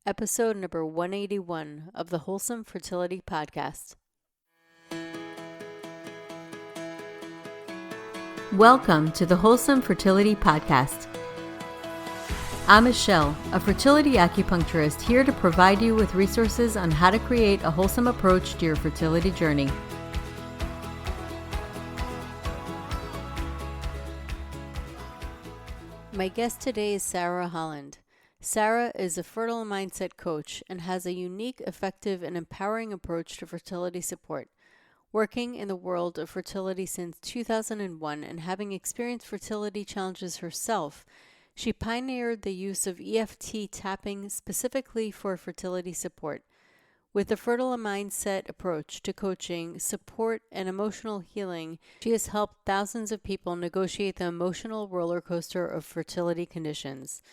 episode number 181 of the Wholesome Fertility Podcast. Welcome to the Wholesome Fertility Podcast. I'm Michelle, a fertility acupuncturist here to provide you with resources on how to create a wholesome approach to your fertility journey. My guest today is Sarah Holland. Sarah is a fertile mindset coach and has a unique, effective, and empowering approach to fertility support. Working in the world of fertility since 2001 and having experienced fertility challenges herself, she pioneered the use of EFT tapping specifically for fertility support. With a fertile mindset approach to coaching, support, and emotional healing, she has helped thousands of people negotiate the emotional roller coaster of fertility conditions.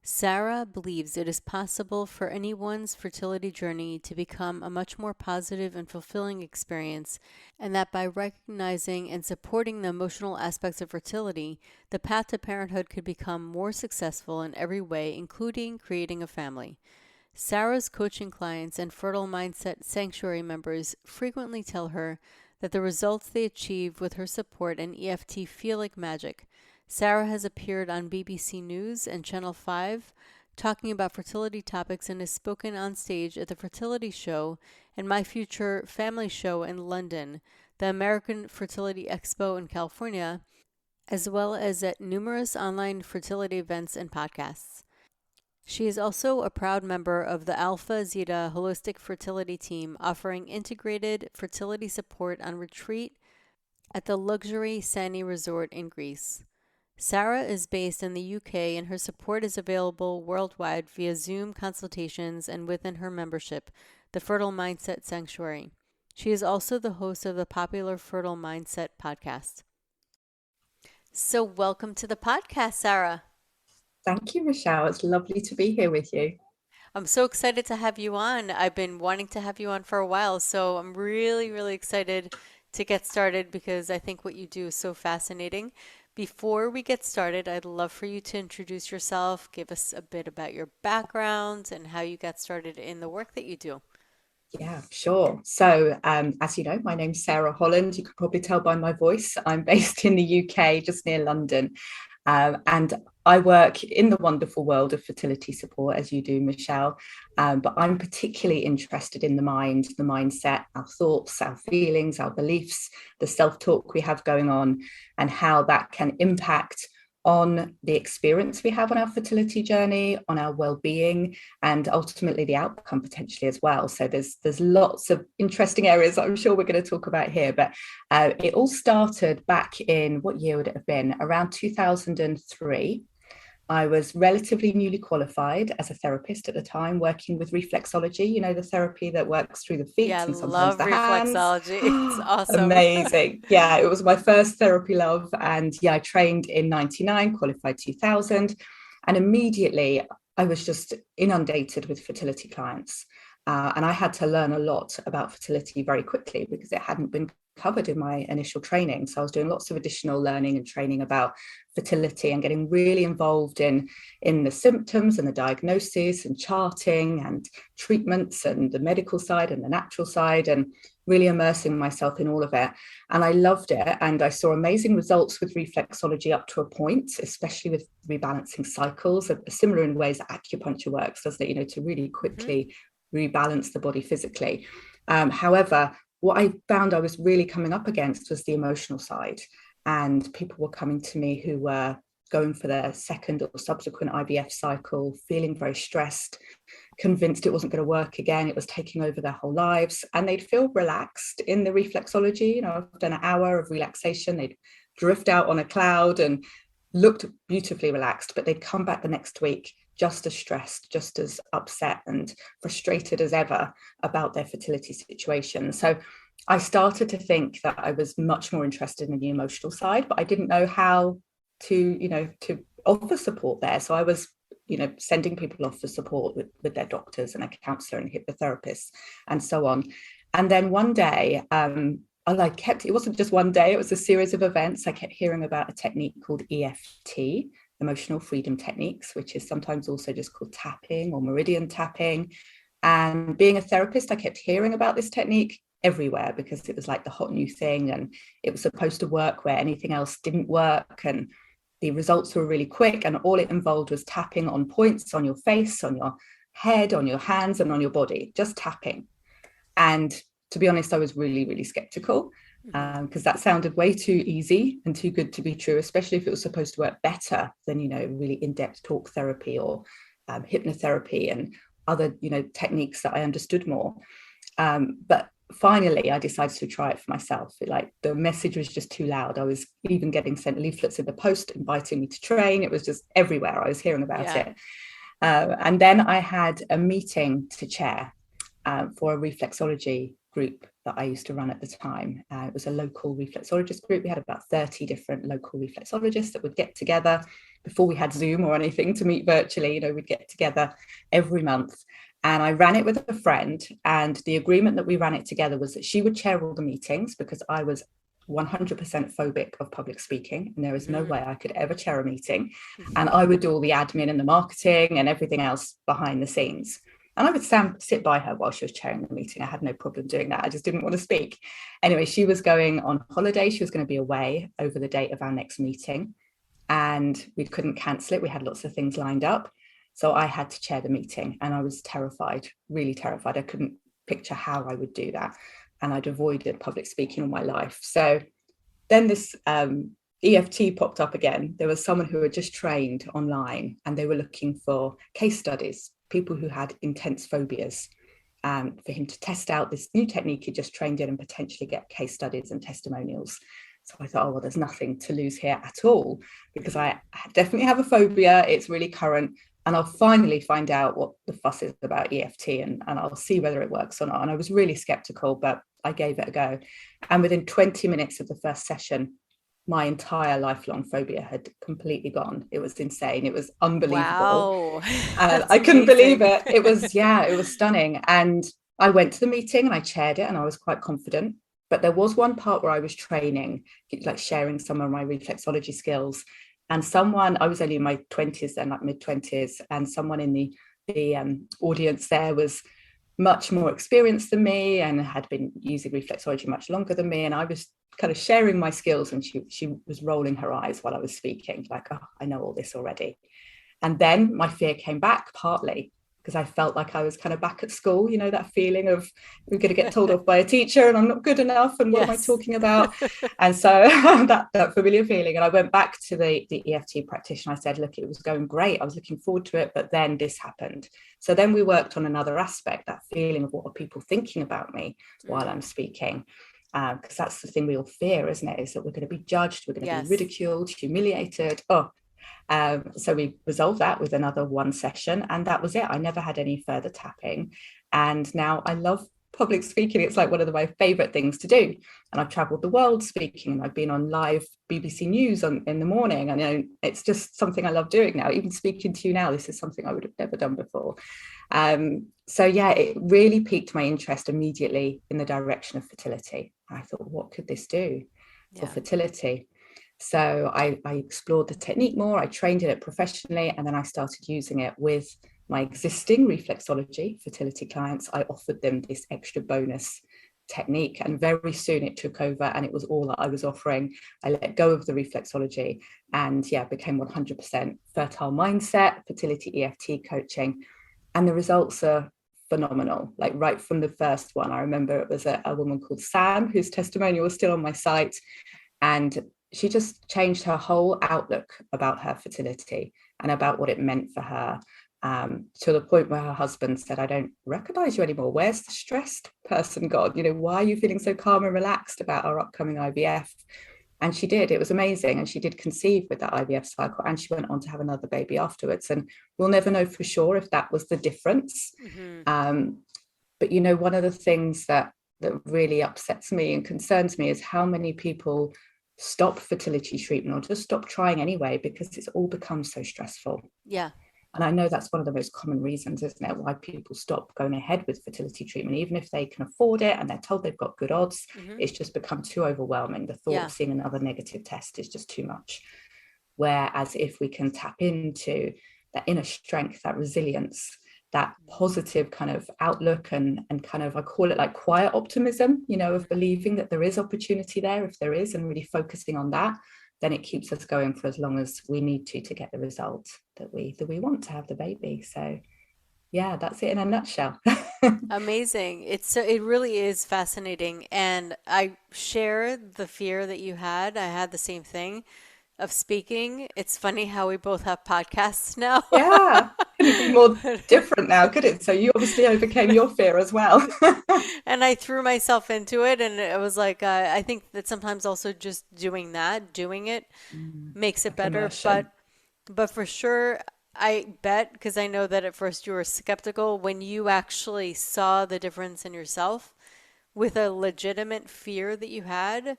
Sarah believes it is possible for anyone's fertility journey to become a much more positive and fulfilling experience, and that by recognizing and supporting the emotional aspects of fertility, the path to parenthood could become more successful in every way, including creating a family. Sarah's coaching clients and Fertile Mindset Sanctuary members frequently tell her that the results they achieve with her support and EFT feel like magic. Sarah has appeared on BBC News and Channel 5 talking about fertility topics and has spoken on stage at the Fertility Show and My Future Family Show in London, the American Fertility Expo in California, as well as at numerous online fertility events and podcasts. She is also a proud member of the AlphaZita holistic fertility team, offering integrated fertility support on retreat at the luxury Sani resort in Greece. Sarah is based in the UK and her support is available worldwide via Zoom consultations and within her membership, the Fertile Mindset Sanctuary. She is also the host of the popular Fertile Mindset podcast. So welcome to the podcast, Sarah. Thank you, Michelle. It's lovely to be here with you. I'm so excited to have you on. I've been wanting to have you on for a while, so I'm really excited to get started because I think what you do is so fascinating. Before we get started, I'd love for you to introduce yourself, give us a bit about your background and how you got started in the work that you do. Yeah, sure. So, as you know, my name's Sarah Holland. You can probably tell by my voice. I'm based in the UK, just near London. And I work in the wonderful world of fertility support, as you do, Michelle. But I'm particularly interested in the mind, the mindset, our thoughts, our feelings, our beliefs, the self-talk we have going on, and how that can impact on the experience we have on our fertility journey, on our well-being, and ultimately the outcome potentially as well. So there's lots of interesting areas that I'm sure we're going to talk about here. But it all started back in, what year would it have been? Around 2003. I was relatively newly qualified as a therapist at the time, working with reflexology, you know, the therapy that works through the feet and sometimes the hands. Reflexology. It's awesome. Amazing. Yeah, it was my first therapy love. And yeah, I trained in 99, qualified 2000. And immediately I was just inundated with fertility clients. And I had to learn a lot about fertility very quickly because it hadn't been covered in my initial training. So I was doing lots of additional learning and training about fertility and getting really involved in the symptoms and the diagnoses and charting and treatments and the medical side and the natural side, and really immersing myself in all of it. And I loved it. And I saw amazing results with reflexology up to a point, especially with rebalancing cycles, similar in ways that acupuncture works, doesn't it? You know, to really quickly rebalance the body physically. However, what I found I was really coming up against was the emotional side. And people were coming to me who were going for their second or subsequent IVF cycle, feeling very stressed, convinced it wasn't going to work again. It was taking over their whole lives. And they'd feel relaxed in the reflexology. You know, I've done an hour of relaxation. They'd drift out on a cloud and looked beautifully relaxed, but they'd come back the next week just as stressed, just as upset and frustrated as ever about their fertility situation. So I started to think that I was much more interested in the emotional side, but I didn't know how to offer support there. So I was, sending people off for support with their doctors and a counselor and hypnotherapists and so on. And then one day, it wasn't just one day, it was a series of events. I kept hearing about a technique called EFT, emotional freedom techniques, which is sometimes also just called tapping or meridian tapping. And being a therapist, I kept hearing about this technique everywhere because it was like the hot new thing, and it was supposed to work where anything else didn't work, and the results were really quick, and all it involved was tapping on points on your face, on your head, on your hands, and on your body, just tapping. And to be honest, I was really, really skeptical because that sounded way too easy and too good to be true, especially if it was supposed to work better than, really in-depth talk therapy or hypnotherapy and other, techniques that I understood more. But finally, I decided to try it for myself. The message was just too loud. I was even getting sent leaflets in the post inviting me to train. It was just everywhere. I was hearing about it. And then I had a meeting to chair for a reflexology group that I used to run at the time. It was a local reflexologist group. We had about 30 different local reflexologists that would get together before we had Zoom or anything to meet virtually. We'd get together every month. And I ran it with a friend. And the agreement that we ran it together was that she would chair all the meetings because I was 100% phobic of public speaking. And there is no way I could ever chair a meeting. And I would do all the admin and the marketing and everything else behind the scenes. And I would sit by her while she was chairing the meeting. I had no problem doing that. I just didn't want to speak. Anyway, she was going on holiday. She was going to be away over the date of our next meeting. And we couldn't cancel it. We had lots of things lined up. So I had to chair the meeting. And I was terrified, really terrified. I couldn't picture how I would do that. And I'd avoided public speaking all my life. So then this EFT popped up again. There was someone who had just trained online and they were looking for case studies, people who had intense phobias, for him to test out this new technique he just trained in and potentially get case studies and testimonials. So I thought, well, there's nothing to lose here at all because I definitely have a phobia. It's really current. And I'll finally find out what the fuss is about EFT and I'll see whether it works or not. And I was really skeptical, but I gave it a go. And within 20 minutes of the first session, my entire lifelong phobia had completely gone. It was insane. It was unbelievable. Wow. I couldn't believe it. It was stunning. And I went to the meeting and I chaired it and I was quite confident. But there was one part where I was training, like sharing some of my reflexology skills. And I was only in my 20s then, like mid-20s, and someone in the audience there was much more experienced than me and had been using reflexology much longer than me. And I was kind of sharing my skills and she was rolling her eyes while I was speaking, like, oh, I know all this already. And then my fear came back partly because I felt like I was kind of back at school, that feeling of we're going to get told off by a teacher and I'm not good enough and what am I talking about? And so that familiar feeling. And I went back to the EFT practitioner. I said, look, it was going great. I was looking forward to it, but then this happened. So then we worked on another aspect, that feeling of what are people thinking about me while I'm speaking. Because that's the thing we all fear, isn't it? Is that we're going to be judged, we're going to be ridiculed, humiliated. So we resolved that with another one session, and that was it. I never had any further tapping, and now I love public speaking. It's like one of my favorite things to do, and I've traveled the world speaking, and I've been on live BBC News in the morning. And it's just something I love doing now. Even speaking to you now, this is something I would have never done before. So it really piqued my interest immediately in the direction of fertility. I thought, what could this do for fertility? So I explored the technique more, I trained in it professionally, and then I started using it with my existing reflexology fertility clients. I offered them this extra bonus technique, and very soon it took over and it was all that I was offering. I let go of the reflexology and became 100% fertile mindset, fertility EFT coaching, and the results are phenomenal. Like right from the first one, I remember it was a woman called Sam, whose testimonial was still on my site, and she just changed her whole outlook about her fertility and about what it meant for her, to the point where her husband said, I don't recognize you anymore. Where's the stressed person gone? Why are you feeling so calm and relaxed about our upcoming IVF? And she did. It was amazing. And she did conceive with that IVF cycle, and she went on to have another baby afterwards. And we'll never know for sure if that was the difference. But one of the things that really upsets me and concerns me is how many people stop fertility treatment or just stop trying anyway because it's all become so stressful. And I know that's one of the most common reasons, isn't it, why people stop going ahead with fertility treatment, even if they can afford it and they're told they've got good odds. It's just become too overwhelming. The thought of seeing another negative test is just too much. Whereas if we can tap into that inner strength, that resilience, that positive kind of outlook and kind of, I call it like quiet optimism, of believing that there is opportunity there, if there is, and really focusing on that, then it keeps us going for as long as we need to get the result that we want to have the baby. So yeah, that's it in a nutshell. Amazing. It really is fascinating. And I share the fear that you had. I had the same thing of speaking. It's funny how we both have podcasts now. Yeah, couldn't be more different now, could it? So you obviously overcame your fear as well. And I threw myself into it, and it was like, I think that sometimes also just doing it makes it Like better. immersion. But for sure, I bet, because I know that at first you were skeptical, when you actually saw the difference in yourself with a legitimate fear that you had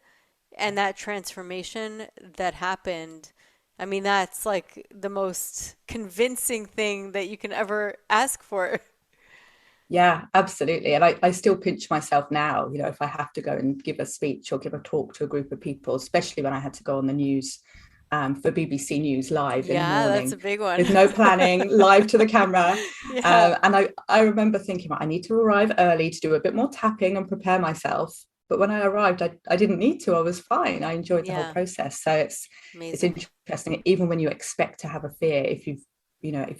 and that transformation that happened. I mean, that's like the most convincing thing that you can ever ask for. Yeah, absolutely. And I still pinch myself now, if I have to go and give a speech or give a talk to a group of people, especially when I had to go on the news for BBC News live in the Yeah, that's a morning big one. with no planning, live to the camera. Yeah, And I remember thinking, I need to arrive early to do a bit more tapping and prepare myself. But when I arrived, I didn't need to. I was fine. I enjoyed the whole yeah, process. So it's amazing. interesting, even when you expect to have a fear, if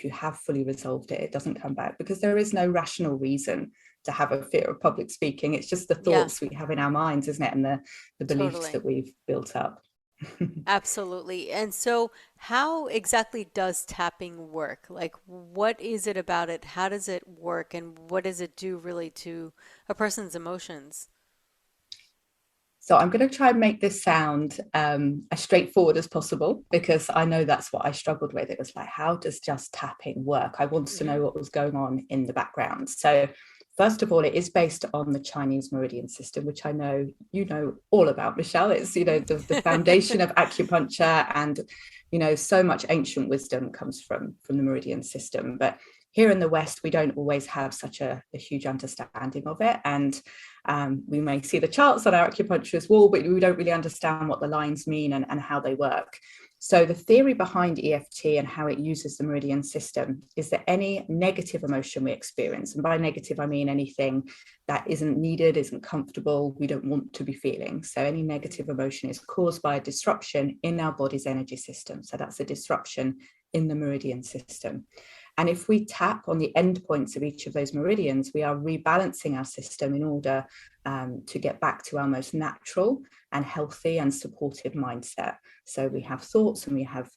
you have fully resolved it, it doesn't come back, because there is no rational reason to have a fear of public speaking. It's just the Yeah, thoughts we have in our minds, isn't it? And the beliefs totally. that we've built up. Absolutely. And so, how exactly does tapping work? Like, what is it about it? How does it work? And what does it do really to a person's emotions? So I'm going to try and make this sound as straightforward as possible, because I know that's what I struggled with. It was like, how does just tapping work? I wanted to Hmm. know what was going on in the background. So first of all, it is based on the Chinese meridian system, which I know you know all about, Michelle. It's, the foundation of acupuncture, and, so much ancient wisdom comes from the meridian system. But here in the West, we don't always have such a huge understanding of it. And we may see the charts on our acupuncturist wall, but we don't really understand what the lines mean and how they work. So the theory behind EFT and how it uses the meridian system is that any negative emotion we experience, and by negative, I mean anything that isn't needed, isn't comfortable, we don't want to be feeling. So any negative emotion is caused by a disruption in our body's energy system. So that's a disruption in the meridian system. And if we tap on the endpoints of each of those meridians, we are rebalancing our system in order to get back to our most natural and healthy and supportive mindset. So we have thoughts and we have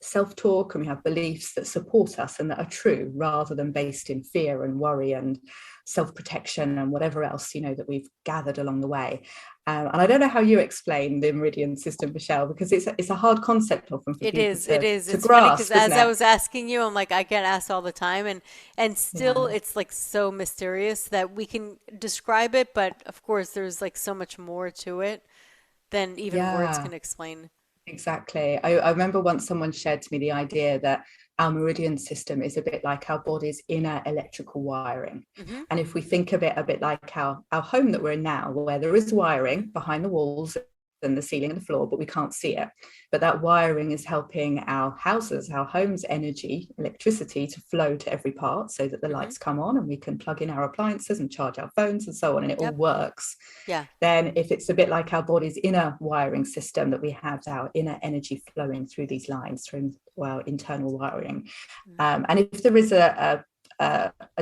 self-talk and we have beliefs that support us and that are true, rather than based in fear and worry and self-protection and whatever else, that we've gathered along the way. And I don't know how you explain the meridian system, Michelle, because it's a hard concept often for It people is, it is. to It's funny because grasp, isn't as I it? was asking you, I'm like, I get asked all the time, and still Yeah. it's like so mysterious that we can describe it, but of course there's like so much more to it than even words Yeah. can explain. Exactly. I remember once someone shared to me the idea that our meridian system is a bit like our body's inner electrical wiring. Hmm. And if we think of it a bit like our home that we're in now, where there is wiring behind the walls and the ceiling and the floor, but we can't see it. But that wiring is helping our houses, our homes' energy, electricity to flow to every part so that the Hmm. lights come on and we can plug in our appliances and charge our phones and so on, and it all Yep. works. Yeah. Then if it's a bit like our body's inner wiring system, that we have our inner energy flowing through these lines, through our internal wiring. And if there is a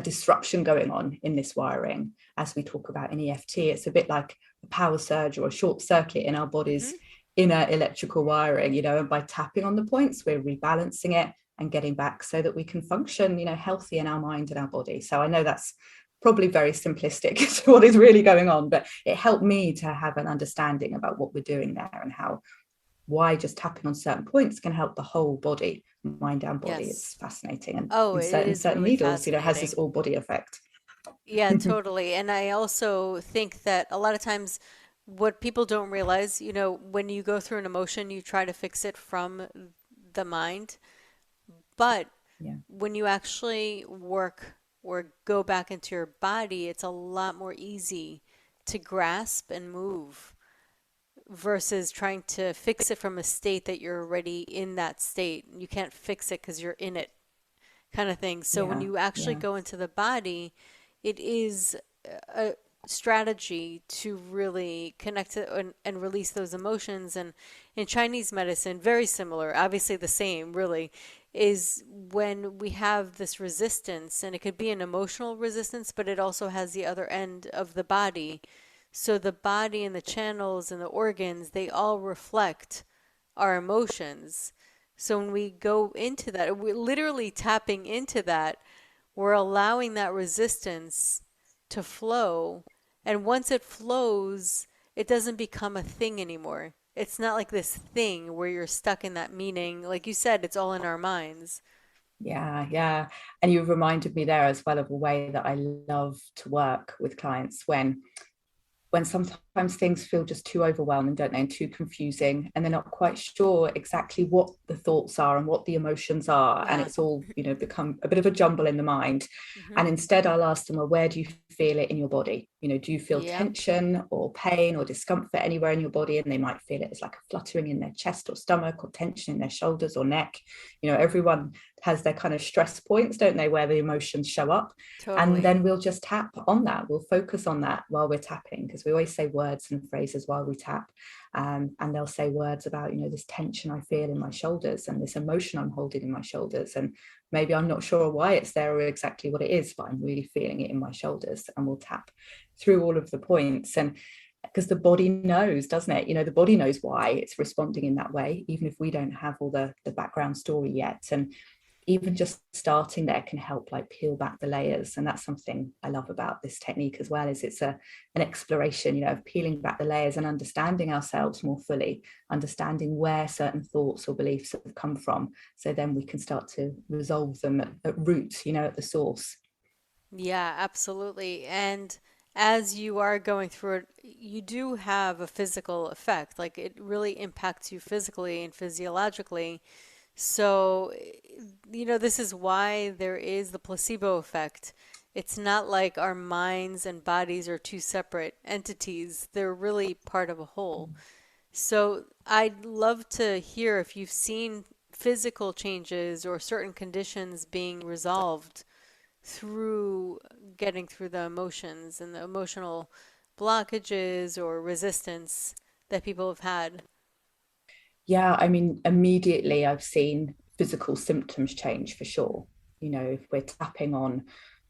disruption going on in this wiring, as we talk about in EFT, it's a bit like a power surge or a short circuit in our body's Hmm. inner electrical wiring, and by tapping on the points, we're rebalancing it and getting back so that we can function, healthy in our mind and our body. So I know that's probably very simplistic to what is really going on, but it helped me to have an understanding about what we're doing there and why just tapping on certain points can help the whole body, mind and body. It's Yes. fascinating. And Oh, in it certain is certain really needles, has this fascinating. all body effect. Yeah, totally. And I also think that a lot of times what people don't realize, when you go through an emotion, you try to fix it from the mind. But Yeah. when you actually work or go back into your body, it's a lot more easy to grasp and move versus trying to fix it from a state that you're already in that state. You can't fix it because you're in it, kind of thing. So when Yeah, you actually yeah, go into the body, it is a strategy to really connect to and release those emotions. And in Chinese medicine, very similar, obviously the same, really, is when we have this resistance, and it could be an emotional resistance, but it also has the other end of the body. So the body and the channels and the organs, they all reflect our emotions. So when we go into that, we're literally tapping into that. We're allowing that resistance to flow. And once it flows, it doesn't become a thing anymore. It's not like this thing where you're stuck in that meaning. Like you said, it's all in our minds. yeah, yeah. And you reminded me there as well of a way that I love to work with clients when sometimes things feel just too overwhelming, don't they, and too confusing, and they're not quite sure exactly what the thoughts are and what the emotions are, and Yeah. it's all, become a bit of a jumble in the mind. Hmm. And instead I'll ask them, well, where do you feel it in your body? Do you feel Yep. tension or pain or discomfort anywhere in your body? And they might feel it as like a fluttering in their chest or stomach, or tension in their shoulders or neck. Everyone has their kind of stress points, don't they, where the emotions show up. And Totally. then we'll just tap on that. We'll focus on that while we're tapping, because we always say words and phrases while we tap. And they'll say words about, this tension I feel in my shoulders and this emotion I'm holding in my shoulders. And maybe I'm not sure why it's there or exactly what it is, but I'm really feeling it in my shoulders. And we'll tap through all of the points. And because the body knows, doesn't it? The body knows why it's responding in that way, even if we don't have all the background story yet. And even just starting there can help like peel back the layers. And that's something I love about this technique as well, is it's an exploration, of peeling back the layers and understanding ourselves more fully, understanding where certain thoughts or beliefs have come from. So then we can start to resolve them at root, at the source. Yeah, absolutely. And as you are going through it, you do have a physical effect. Like it really impacts you physically and physiologically. So, this is why there is the placebo effect. It's not like our minds and bodies are two separate entities. They're really part of a whole. So, I'd love to hear if you've seen physical changes or certain conditions being resolved through getting through the emotions and the emotional blockages or resistance that people have had. Yeah, I mean, immediately I've seen physical symptoms change for sure. If we're tapping on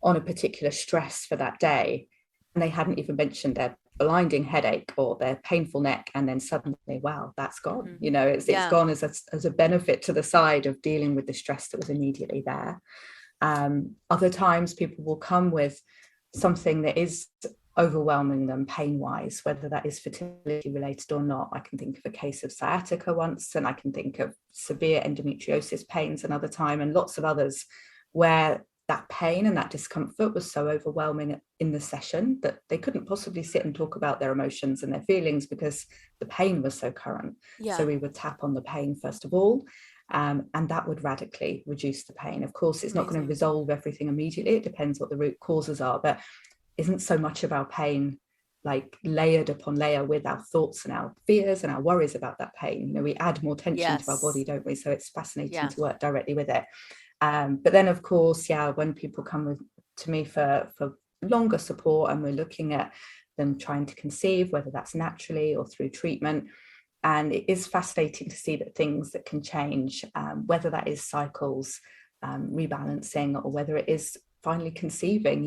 a particular stress for that day, and they hadn't even mentioned their blinding headache or their painful neck, and then suddenly, wow, that's gone. Hmm. It's Yeah. gone as a benefit to the side of dealing with the stress that was immediately there. Other times, people will come with something that is overwhelming them pain wise, whether that is fertility related or not. I can think of a case of sciatica once, and I can think of severe endometriosis pains another time, and lots of others where that pain and that discomfort was so overwhelming in the session that they couldn't possibly sit and talk about their emotions and their feelings because the pain was so current. Yeah. So we would tap on the pain first of all, and that would radically reduce the pain. Of course, it's not going to Amazing. resolve everything immediately. It depends what the root causes are, but isn't so much of our pain like layered upon layer with our thoughts and our fears and our worries about that pain. We add more tension to our body, Yes. don't we? So it's fascinating Yeah. to work directly with it. But then, of course, yeah, when people come to me for longer support, and we're looking at them trying to conceive, whether that's naturally or through treatment, and it is fascinating to see that things that can change, whether that is cycles, rebalancing, or whether it is finally conceiving.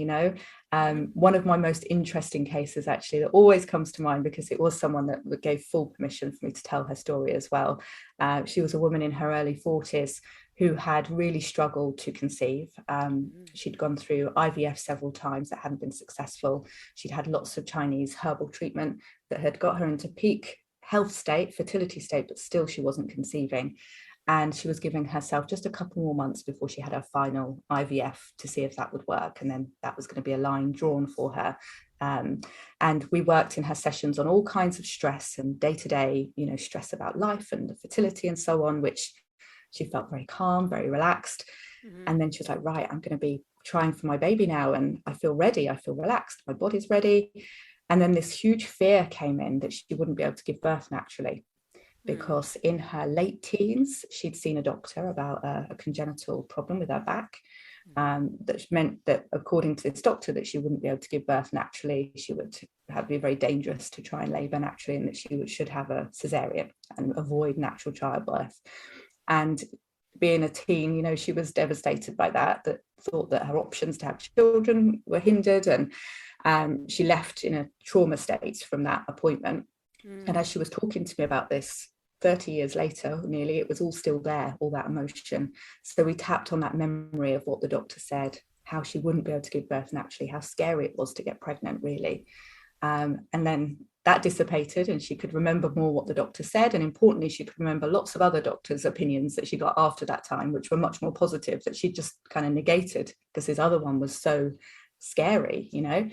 Hmm. One of my most interesting cases actually that always comes to mind, because it was someone that gave full permission for me to tell her story as well. She was a woman in her early 40s who had really struggled to conceive. She'd gone through IVF several times that hadn't been successful. She'd had lots of Chinese herbal treatment that had got her into peak health state, fertility state, but still she wasn't conceiving. And she was giving herself just a couple more months before she had her final IVF to see if that would work. And then that was going to be a line drawn for her. And we worked in her sessions on all kinds of stress and day-to-day, stress about life and the fertility and so on, which she felt very calm, very relaxed. Hmm. And then she was like, right, I'm going to be trying for my baby now. And I feel ready. I feel relaxed. My body's ready. And then this huge fear came in that she wouldn't be able to give birth naturally, because in her late teens, she'd seen a doctor about a congenital problem with her back. That meant that, according to this doctor, that she wouldn't be able to give birth naturally. She would have be very dangerous to try and labour naturally, and that she should have a cesarean and avoid natural childbirth. And being a teen, you know, she was devastated by that thought that her options to have children were hindered, and she left in a trauma state from that appointment. And as she was talking to me about this 30 years later, nearly, it was all still there, all that emotion. So we tapped on that memory of what the doctor said, how she wouldn't be able to give birth naturally, how scary it was to get pregnant, really. And then that dissipated, and she could remember more what the doctor said. And importantly, she could remember lots of other doctors' opinions that she got after that time, which were much more positive, that she just kind of negated because his other one was so scary, you know.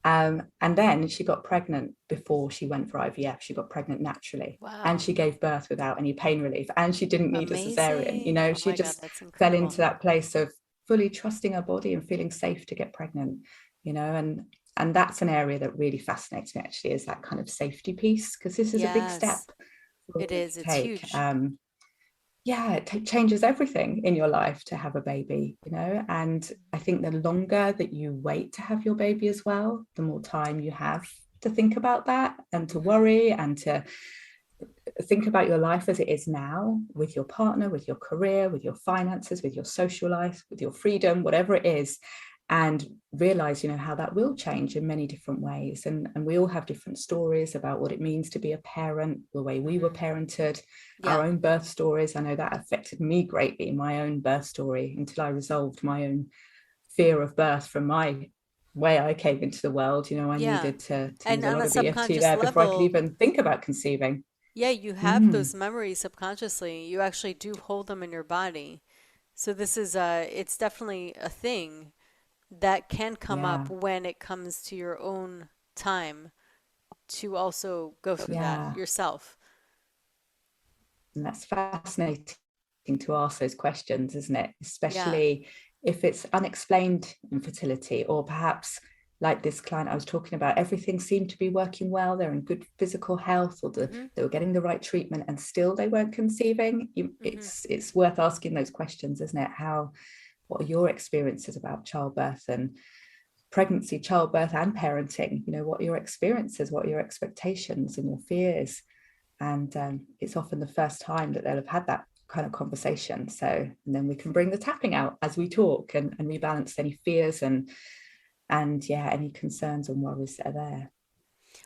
And then she got pregnant before she went for IVF. She got pregnant naturally. Wow. And she gave birth without any pain relief, and she didn't need Amazing. a cesarean. You know, she just fell into that place of fully trusting her body and feeling safe to get pregnant, you know. And that's an area that really fascinates me, actually, is that kind of safety piece, because this is a big step. It is. It's huge. Yeah, it changes everything in your life to have a baby, you know. And I think the longer that you wait to have your baby as well, the more time you have to think about that and to worry and to think about your life as it is now, with your partner, with your career, with your finances, with your social life, with your freedom, whatever it is. And realize, you know, how that will change in many different ways. And we all have different stories about what it means to be a parent, the way we were parented, our own birth stories. I know that affected me greatly, my own birth story, until I resolved my own fear of birth from my way I came into the world. You know, I needed to use a lot of EFT there before I could even think about conceiving. Yeah, you have those memories subconsciously. You actually do hold them in your body. So this is it's definitely a thing that can come up when it comes to your own time to also go through that yourself. And that's fascinating to ask those questions, isn't it? Especially if it's unexplained infertility, or perhaps like this client I was talking about, everything seemed to be working well, they're in good physical health, or they were getting the right treatment, and still they weren't conceiving. It's worth asking those questions, isn't it? What are your experiences about childbirth and pregnancy, childbirth and parenting? You know, what are your experiences? What are your expectations and your fears? And it's often the first time that they'll have had that kind of conversation. So, and then we can bring the tapping out as we talk and rebalance any fears and any concerns and worries that are there.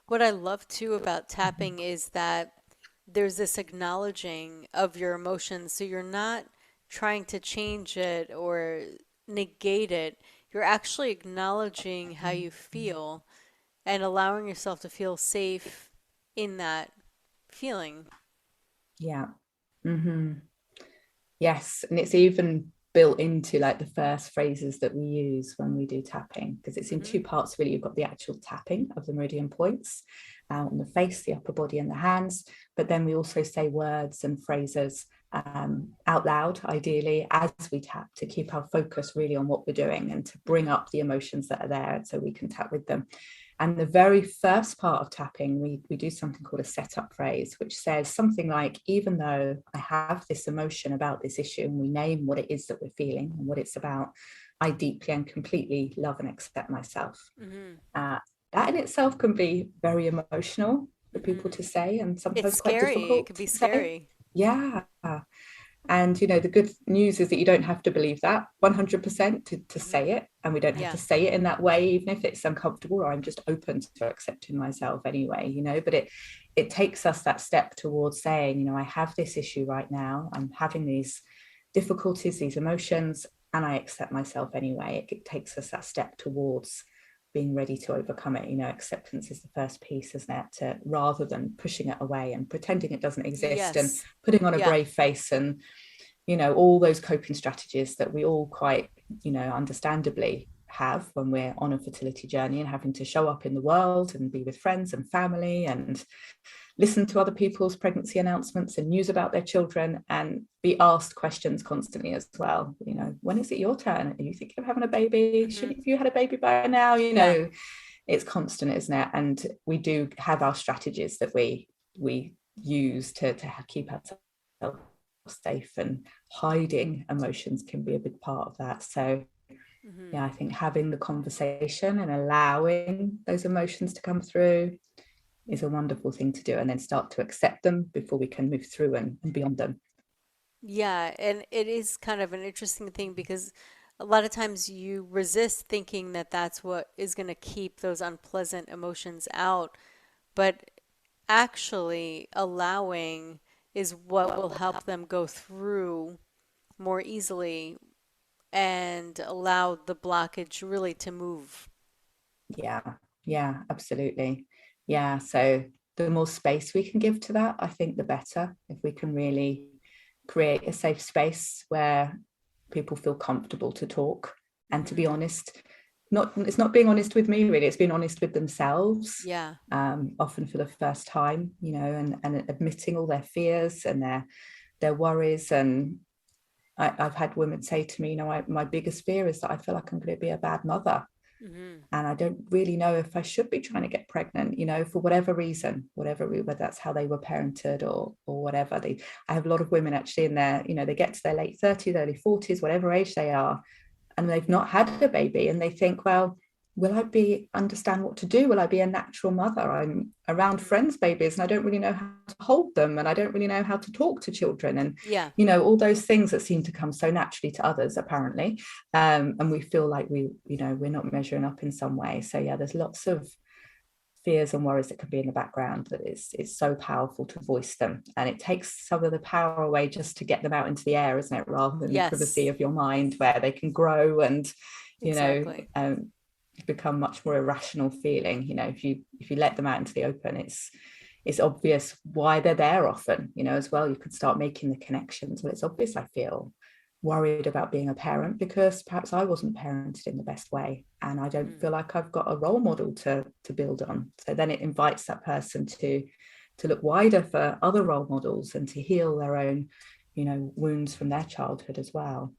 What I love too about tapping is that there's this acknowledging of your emotions. So you're not trying to change it or negate it. You're actually acknowledging how you feel and allowing yourself to feel safe in that feeling. Yeah. Yes. And it's even built into like the first phrases that we use when we do tapping, because it's in two parts, really. You've got the actual tapping of the meridian points on the face, the upper body, and the hands. But then we also say words and phrases out loud, ideally, as we tap, to keep our focus really on what we're doing and to bring up the emotions that are there so we can tap with them. And the very first part of tapping, we do something called a setup phrase, which says something like, even though I have this emotion about this issue, and we name what it is that we're feeling and what it's about, I deeply and completely love and accept myself. That in itself can be very emotional for people to say, and sometimes quite difficult. It could be scary. Yeah. And, you know, the good news is that you don't have to believe that 100% to say it. And we don't have to say it in that way, even if it's uncomfortable, or I'm just open to accepting myself anyway, you know. But it takes us that step towards saying, you know, I have this issue right now. I'm having these difficulties, these emotions, and I accept myself anyway. It takes us that step towards being ready to overcome it. You know, acceptance is the first piece, isn't it? Rather than pushing it away and pretending it doesn't exist and putting on a brave face and, you know, all those coping strategies that we all quite, you know, understandably have when we're on a fertility journey and having to show up in the world and be with friends and family and listen to other people's pregnancy announcements and news about their children and be asked questions constantly as well. You know, when is it your turn? Are you thinking of having a baby? Shouldn't you have had a baby by now? You know, it's constant, isn't it? And we do have our strategies that we use to keep ourselves safe, and hiding emotions can be a big part of that. So yeah, I think having the conversation and allowing those emotions to come through is a wonderful thing to do, and then start to accept them before we can move through and beyond them. Yeah, and it is kind of an interesting thing because a lot of times you resist thinking that that's what is going to keep those unpleasant emotions out, but actually allowing is what will help them go through more easily and allow the blockage really to move. Yeah, yeah, absolutely. Yeah, so the more space we can give to that, I think the better. If we can really create a safe space where people feel comfortable to talk and to be Hmm. honest. It's not being honest with me, really, it's being honest with themselves, Yeah. often for the first time, and admitting all their fears and their worries. And I've had women say to me, my biggest fear is that I feel like I'm going to be a bad mother, Hmm. and I don't really know if I should be trying to get pregnant, for whatever reason, whether that's how they were parented or whatever. I have a lot of women actually in their, they get to their late 30s, early 40s, whatever age they are, and they've not had a baby, and they think, well, will I understand what to do? Will I be a natural mother? I'm around Hmm. friends' babies and I don't really know how to hold them, and I don't really know how to talk to children, and Yeah. all those things that seem to come so naturally to others, apparently. And we feel like we're not measuring up in some way. So yeah, there's lots of fears and worries that can be in the background, that it's so powerful to voice them, and it takes some of the power away just to get them out into the air, isn't it, rather than the privacy Yes, of your mind where they can grow and you know exactly. um, become much more irrational feeling. If you let them out into the open, it's obvious why they're there often, as well. You could start making the connections. Well, it's obvious I feel worried about being a parent because perhaps I wasn't parented in the best way, and I don't Hmm. feel like I've got a role model to build on. So then it invites that person to look wider for other role models and to heal their own, wounds from their childhood as well.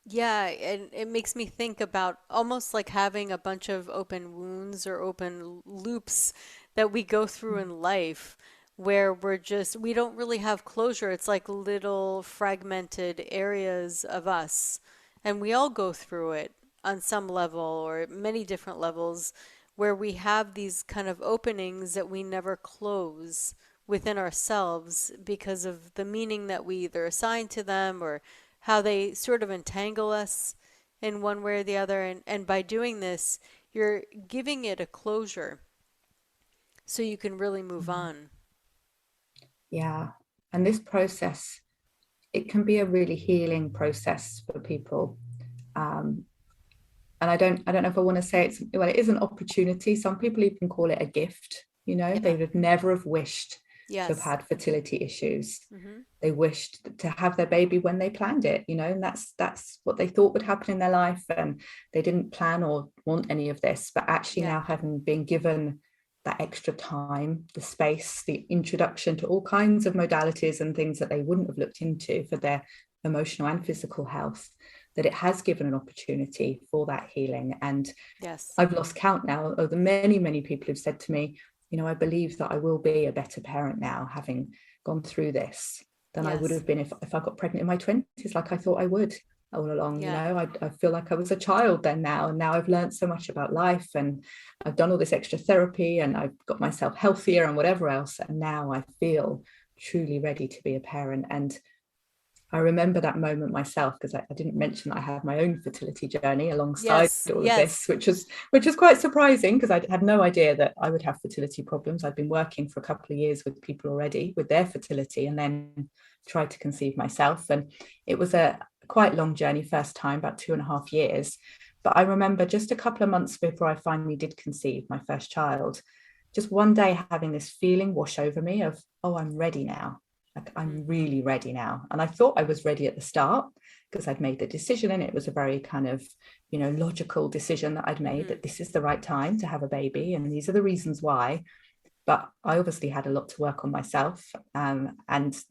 Yeah, and it makes me think about almost like having a bunch of open wounds or open loops that we go through in life where we don't really have closure. It's like little fragmented areas of us, and we all go through it on some level or many different levels where we have these kind of openings that we never close within ourselves because of the meaning that we either assign to them or how they sort of entangle us in one way or the other. And by doing this, you're giving it a closure so you can really move on. Yeah, and this process, it can be a really healing process for people. um, and I don't know if I want to say it is an opportunity. Some people even call it a gift. They Yeah. would never have wished to have Yes. had fertility issues. Hmm. They wished to have their baby when they planned it, and that's what they thought would happen in their life, and they didn't plan or want any of this. But actually Yeah. now, having been given that extra time, the space, the introduction to all kinds of modalities and things that they wouldn't have looked into for their emotional and physical health, that it has given an opportunity for that healing. And Yes. I've lost count now of the many, many people who've said to me, I believe that I will be a better parent now, having gone through this, than I would Yes. have been if I got pregnant in my 20s, like I thought I would all along. Yeah. I feel like I was a child then now, and now I've learned so much about life, and I've done all this extra therapy, and I've got myself healthier and whatever else. And now I feel truly ready to be a parent. And I remember that moment myself, because I didn't mention that I had my own fertility journey alongside Yes. all of this, Yes. which was quite surprising, because I had no idea that I would have fertility problems. I'd been working for a couple of years with people already with their fertility, and then tried to conceive myself. And it was a quite long journey, first time, about 2.5 years. But I remember just a couple of months before I finally did conceive my first child, just one day having this feeling wash over me of, oh, I'm ready now. Like, Hmm. I'm really ready now. And I thought I was ready at the start because I'd made the decision, and it was a very kind of, logical decision that I'd made, Hmm. that this is the right time to have a baby and these are the reasons why. But I obviously had a lot to work on myself. And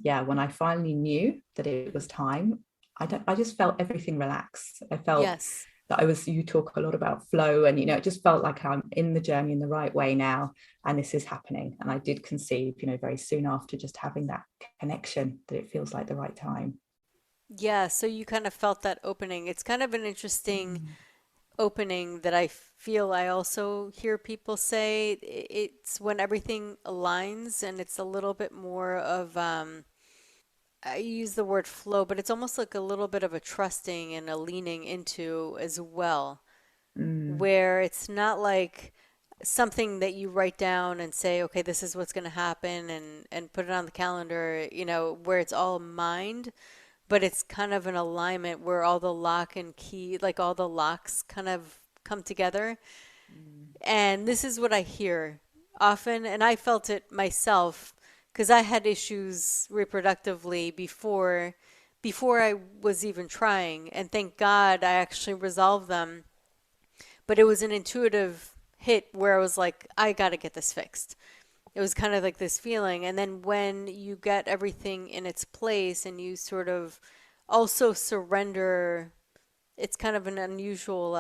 yeah, when I finally knew that it was time, I just felt everything relax. I felt Yes. that you talk a lot about flow, and, it just felt like I'm in the journey in the right way now, and this is happening. And I did conceive, very soon after, just having that connection that it feels like the right time. Yeah, so you kind of felt that opening. It's kind of an interesting opening that I feel I also hear people say. It's when everything aligns and it's a little bit more of, I use the word flow, but it's almost like a little bit of a trusting and a leaning into as well, Mm, where it's not like something that you write down and say, okay, this is what's going to happen, and put it on the calendar, where it's all mind, but it's kind of an alignment where all the lock and key, like all the locks kind of come together. mm, And this is what I hear often, and I felt it myself because I had issues reproductively before I was even trying, and thank God I actually resolved them. But it was an intuitive hit where I was like, I got to get this fixed. It was kind of like this feeling. And then when you get everything in its place and you sort of also surrender, it's kind of an unusual,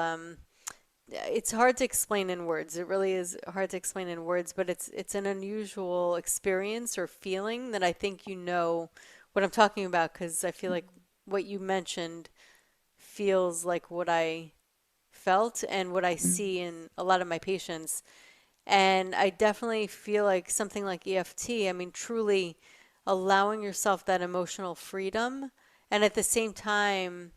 it's hard to explain in words. It really is hard to explain in words, but it's an unusual experience or feeling that I think you know what I'm talking about, because I feel like what you mentioned feels like what I felt and what I mm, see in a lot of my patients. And I definitely feel like something like EFT, I mean, truly allowing yourself that emotional freedom. And at the same time,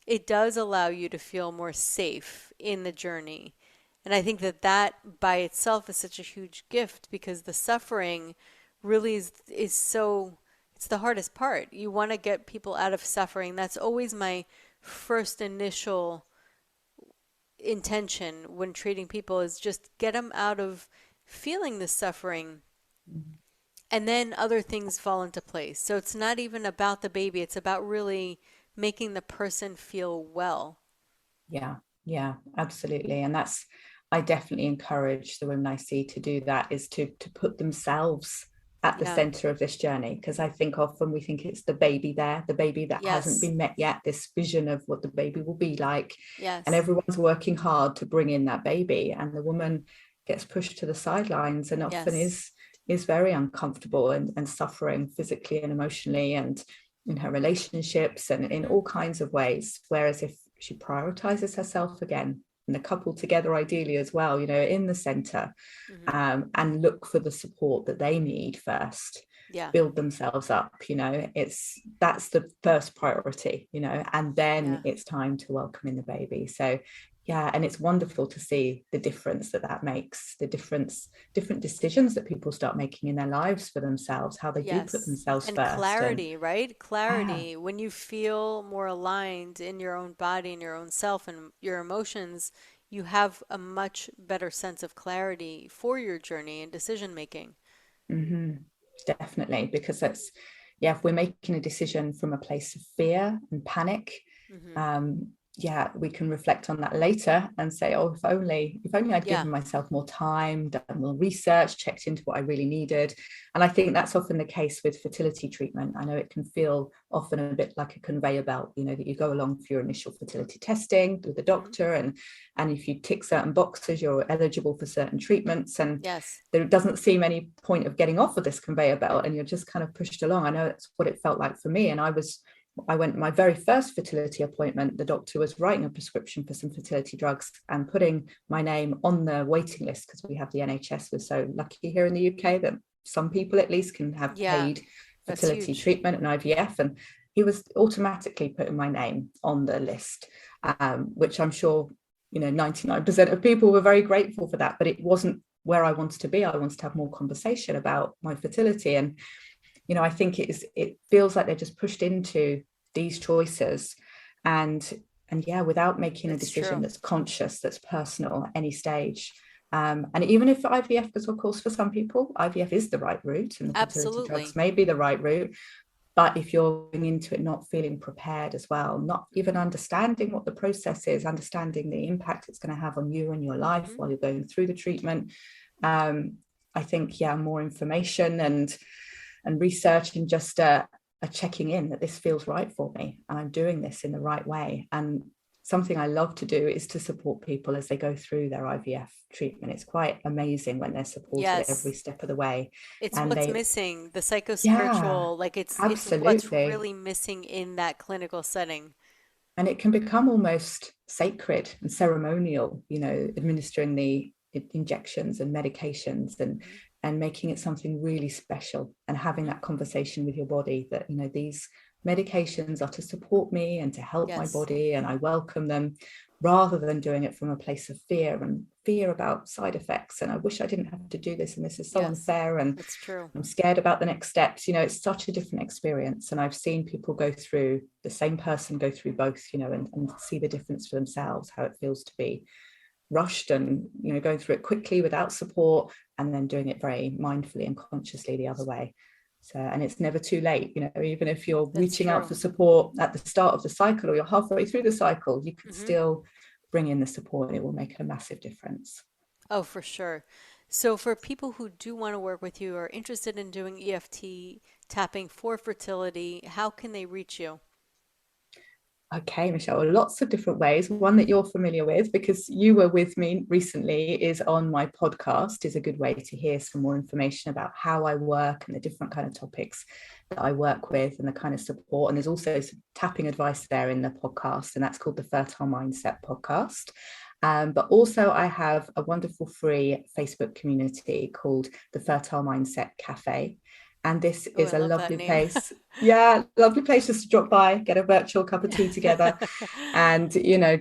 it does allow you to feel more safe in the journey. And I think that that by itself is such a huge gift, because the suffering really is so, it's the hardest part. You want to get people out of suffering. That's always my first initial intention when treating people, is just get them out of feeling the suffering, mm. and then other things fall into place. So it's not even about the baby, it's about really making the person feel well. Yeah, yeah, absolutely. And I definitely encourage the women I see to do that, is to put themselves at the Yeah. center of this journey. Because I think often we think it's the baby there, the baby that hasn't Yes. been met yet, this vision of what the baby will be like. And Yes. everyone's working hard to bring in that baby. And the woman gets pushed to the sidelines, and often Yes. is very uncomfortable, and suffering physically and emotionally, and in her relationships, and in Hmm. all kinds of ways. Whereas if she prioritizes herself again, and the couple together ideally as well, in the center, Hmm. and look for the support that they need first, Yeah. build themselves up, that's the first priority, and then Yeah. it's time to welcome in the baby. So yeah, and it's wonderful to see the difference that makes, the different decisions that people start making in their lives for themselves, how they do put Yes. themselves And first. And clarity, right? yeah. Clarity. When you feel more aligned in your own body and your own self and your emotions, you have a much better sense of clarity for your journey and decision making. Mm-hmm. Definitely, because yeah, if we're making a decision from a place of fear and panic, Hmm. um, yeah, we can reflect on that later and say, oh, if only I'd Yeah. given myself more time, done more research, checked into what I really needed. And I think that's often the case with fertility treatment. I know it can feel often a bit like a conveyor belt, that you go along for your initial fertility testing with the Hmm. doctor, and if you tick certain boxes, you're eligible for certain treatments, and Yes. there doesn't seem any point of getting off of this conveyor belt, and you're just kind of pushed along. I know that's what it felt like for me. And I went my very first fertility appointment, the doctor was writing a prescription for some fertility drugs and putting my name on the waiting list, because we have the NHS. We're so lucky here in the UK that some people at least can have Yeah. paid That's fertility huge. treatment and IVF. And he was automatically putting my name on the list, which I'm sure 99% of people were very grateful for that. But it wasn't where I wanted to be. I wanted to have more conversation about my fertility. And I think it feels like they're just pushed into these choices, and yeah, without making a That's decision true. that's conscious, that's personal at any stage. And even if IVF, because of course for some people IVF is the right route and the fertility drugs Absolutely. may be the right route, but if you're going into it not feeling prepared as well, not even Hmm. understanding what the process is, understanding the impact it's going to have on you and your life Hmm. while you're going through the treatment, um, I think, yeah, more information and research, and just a checking in that this feels right for me and I'm doing this in the right way. And something I love to do is to support people as they go through their IVF treatment. It's quite amazing when they're supported every step of the way. It's And what's they, missing, the yeah, psychospiritual, like it's what's absolutely. really missing in that clinical setting. And it can become almost sacred and ceremonial, administering the injections and medications, Mhm. and making it something really special, and having Mhm. that conversation with your body that, these medications are to support me and to help my Yes. body, and I welcome them, rather than doing it from a place of fear about side effects. And I wish I didn't have to do this, and this is so Yes. unfair, and It's true. I'm scared about the next steps. It's such a different experience. And I've seen people go through, the same person go through both, and see the difference for themselves, how it feels to be rushed and, going through it quickly without support, and then doing it very mindfully and consciously the other way. So, and it's never too late, even if you're That's reaching out true. for support at the start of the cycle, or you're halfway through the cycle, you can Hmm. still bring in the support, and it will make a massive difference. Oh, for sure. So for people who do want to work with you or are interested in doing EFT tapping for fertility, how can they reach you? Okay, Michelle, lots of different ways. One that you're familiar with, because you were with me recently, is on my podcast, is a good way to hear some more information about how I work and the different kind of topics that I work with and the kind of support. And there's also some tapping advice there in the podcast, and that's called the Fertile Mindset podcast. But also I have a wonderful free Facebook community called the Fertile Mindset Cafe. And this Oh, I is a love that lovely name. place. Yeah, lovely place just to drop by, get a virtual cup of tea together, and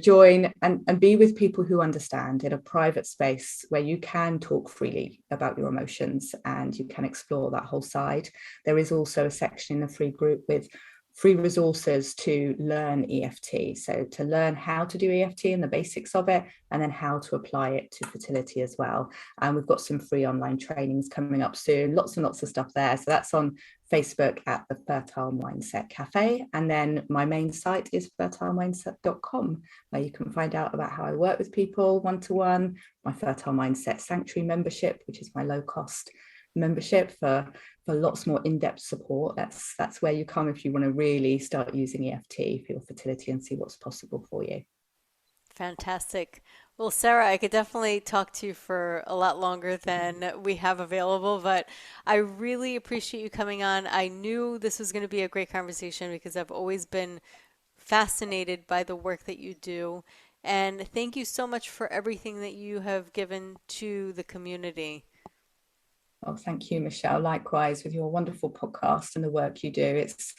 join and be with people who understand, in a private space where you can talk freely about your emotions and you can explore that whole side. There is also a section in the free group with free resources to learn EFT. So to learn how to do EFT and the basics of it, and then how to apply it to fertility as well. And we've got some free online trainings coming up soon, lots and lots of stuff there. So that's on Facebook at the Fertile Mindset Cafe. And then my main site is fertilemindset.com, where you can find out about how I work with people one-to-one, my Fertile Mindset Sanctuary membership, which is my low-cost membership for lots more in-depth support. That's where you come if you want to really start using EFT for your fertility and see what's possible for you. Fantastic. Well, Sarah, I could definitely talk to you for a lot longer than we have available, but I really appreciate you coming on. I knew this was going to be a great conversation because I've always been fascinated by the work that you do. And thank you so much for everything that you have given to the community. Oh, thank you, Michelle. Likewise, with your wonderful podcast and the work you do. It's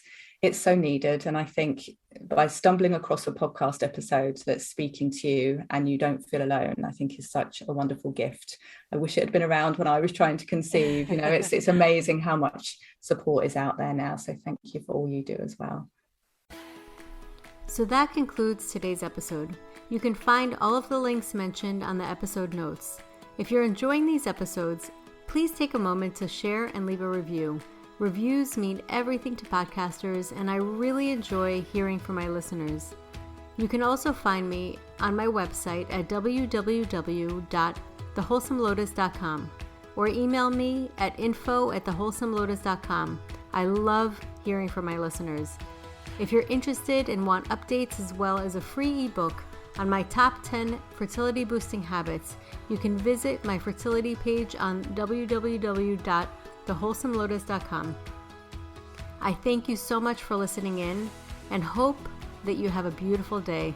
so needed. And I think by stumbling across a podcast episode that's speaking to you and you don't feel alone, I think is such a wonderful gift. I wish it had been around when I was trying to conceive. It's amazing how much support is out there now. So thank you for all you do as well. So that concludes today's episode. You can find all of the links mentioned on the episode notes. If you're enjoying these episodes, please take a moment to share and leave a review. Reviews mean everything to podcasters, and I really enjoy hearing from my listeners. You can also find me on my website at www.thewholesomelotus.com or email me at info@thewholesomelotus.com. I love hearing from my listeners. If you're interested and want updates as well as a free ebook on my top 10 fertility boosting habits, you can visit my fertility page on www.thewholesomelotus.com. I thank you so much for listening in and hope that you have a beautiful day.